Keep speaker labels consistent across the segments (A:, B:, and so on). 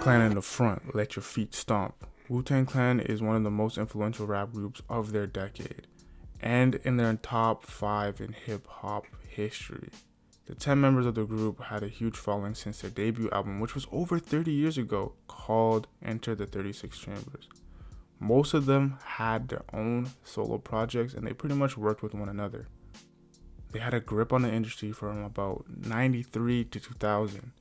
A: Clan in the front, let your feet stomp. Wu-Tang Clan is one of the most influential rap groups of their decade, and in their top 5 in hip-hop history. The 10 members of the group had a huge following since their debut album, which was over 30 years ago, called Enter the 36 Chambers. Most of them had their own solo projects, and they pretty much worked with one another. They had a grip on the industry from about 93 to 2000.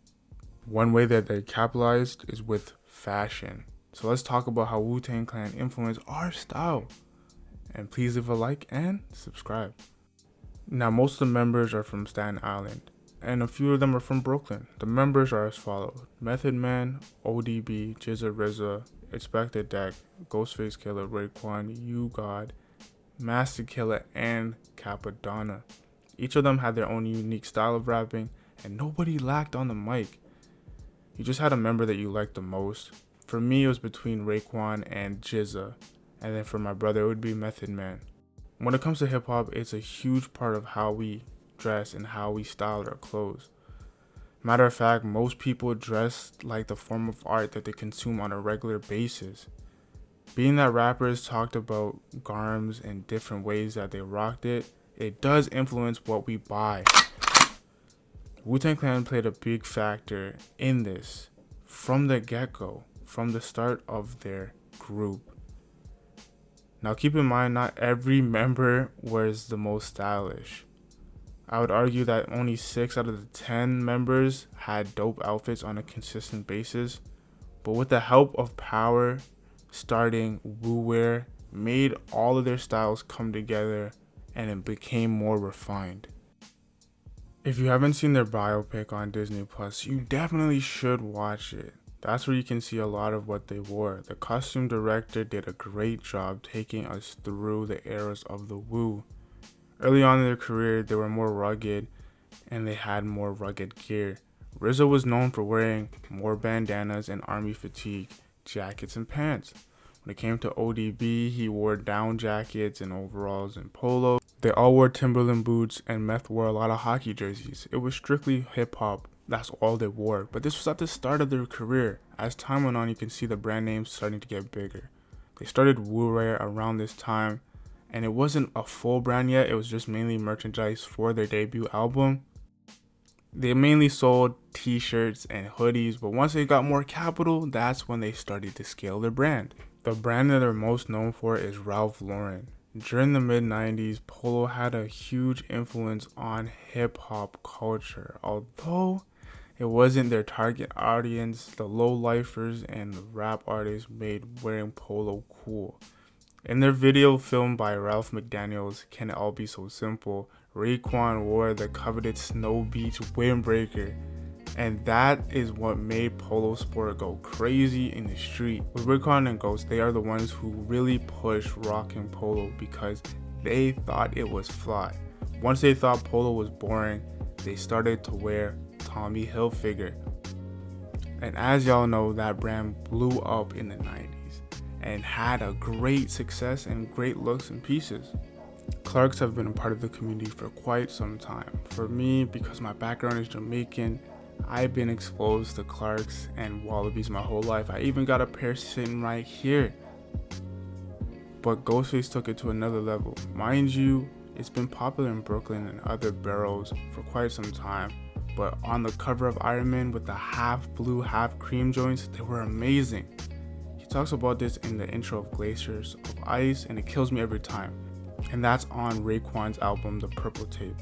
A: One way that they capitalized is with fashion. So let's talk about how Wu-Tang Clan influenced our style. And please leave a like and subscribe. Now, most of the members are from Staten Island, and a few of them are from Brooklyn. The members are as follows: Method Man, ODB, Jizza RZA, Expected Deck, Ghostface Killer, Raekwon, You God, Master Killer, and Capadonna. Each of them had their own unique style of rapping, and nobody lacked on the mic. You just had a member that you liked the most. For me, it was between Raekwon and Jizza, and then for my brother, it would be Method Man. When it comes to hip hop, it's a huge part of how we dress and how we style our clothes. Matter of fact, most people dress like the form of art that they consume on a regular basis. Being that rappers talked about garms and different ways that they rocked it, it does influence what we buy. Wu-Tang Clan played a big factor in this from the get-go, from the start of their group. Now keep in mind, not every member was the most stylish. I would argue that only 6 out of the 10 members had dope outfits on a consistent basis, but with the help of Power, starting Wu Wear made all of their styles come together and it became more refined. If you haven't seen their biopic on Disney Plus, you definitely should watch it. That's where you can see a lot of what they wore. The costume director did a great job taking us through the eras of the Wu. Early on in their career, they were more rugged and they had more rugged gear. RZA was known for wearing more bandanas and army fatigue jackets and pants. When it came to ODB, he wore down jackets and overalls and polo. They all wore Timberland boots, and Meth wore a lot of hockey jerseys. It was strictly hip hop. That's all they wore. But this was at the start of their career. As time went on, you can see the brand names starting to get bigger. They started Wu Wear around this time, and it wasn't a full brand yet. It was just mainly merchandise for their debut album. They mainly sold t-shirts and hoodies, but once they got more capital, that's when they started to scale their brand. The brand that they're most known for is Ralph Lauren. During the mid-90s, Polo had a huge influence on hip-hop culture. Although it wasn't their target audience, the low-lifers and the rap artists made wearing Polo cool. In their video filmed by Ralph McDaniels, Can It All Be So Simple, Raekwon wore the coveted Snow Beach windbreaker. And that is what made Polo Sport go crazy in the street. With Raekwon and Ghost, they are the ones who really pushed rocking Polo because they thought it was fly. Once they thought Polo was boring, they started to wear Tommy Hilfiger. And as y'all know, that brand blew up in the 90s and had a great success and great looks and pieces. Clarks have been a part of the community for quite some time. For me, because my background is Jamaican, I've been exposed to Clarks and Wallabies my whole life. I even got a pair sitting right here. But Ghostface took it to another level. Mind you, it's been popular in Brooklyn and other boroughs for quite some time. But on the cover of Iron Man with the half blue, half cream joints, they were amazing. He talks about this in the intro of Glaciers of Ice, and it kills me every time. And that's on Raekwon's album, The Purple Tape.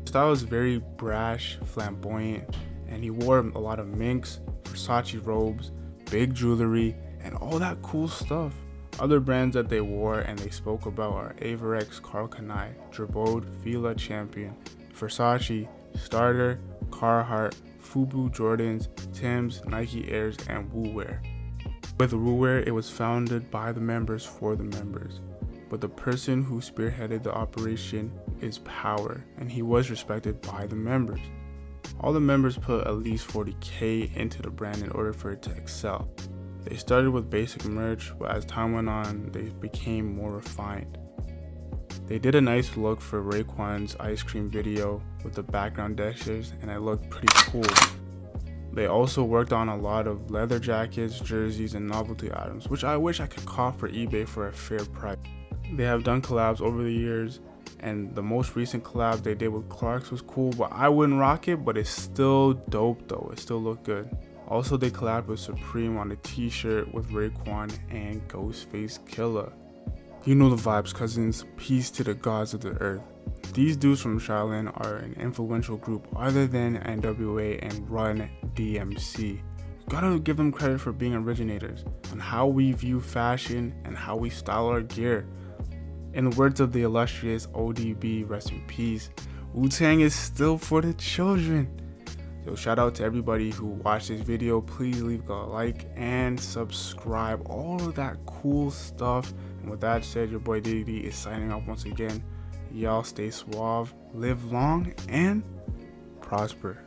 A: His style is very brash, flamboyant, and he wore a lot of minks, Versace robes, big jewelry, and all that cool stuff. Other brands that they wore and they spoke about are Averex, Karl Kani, Jabot, Fila, Champion, Versace, Starter, Carhartt, Fubu, Jordans, Timbs, Nike Airs, and Wu Wear. With Wu Wear, it was founded by the members for the members. But the person who spearheaded the operation is Power, and he was respected by the members. All the members put at least $40K into the brand in order for it to excel. They started with basic merch, but as time went on, they became more refined. They did a nice look for Raekwon's ice cream video with the background textures, and it looked pretty cool. They also worked on a lot of leather jackets, jerseys, and novelty items, which I wish I could cop for eBay for a fair price. They have done collabs over the years, and the most recent collab they did with Clarks was cool, but I wouldn't rock it, but it's still dope though. It still looked good. Also, they collabed with Supreme on a t-shirt with Raekwon and Ghostface Killah. You know the vibes, cousins. Peace to the gods of the earth. These dudes from Shaolin are an influential group other than NWA and Run DMC. You gotta give them credit for being originators on how we view fashion and how we style our gear. In the words of the illustrious ODB, rest in peace, Wu-Tang is still for the children. So shout out to everybody who watched this video. Please leave a like and subscribe, all of that cool stuff. And with that said, your boy DD is signing off once again. Y'all stay suave, live long, and prosper.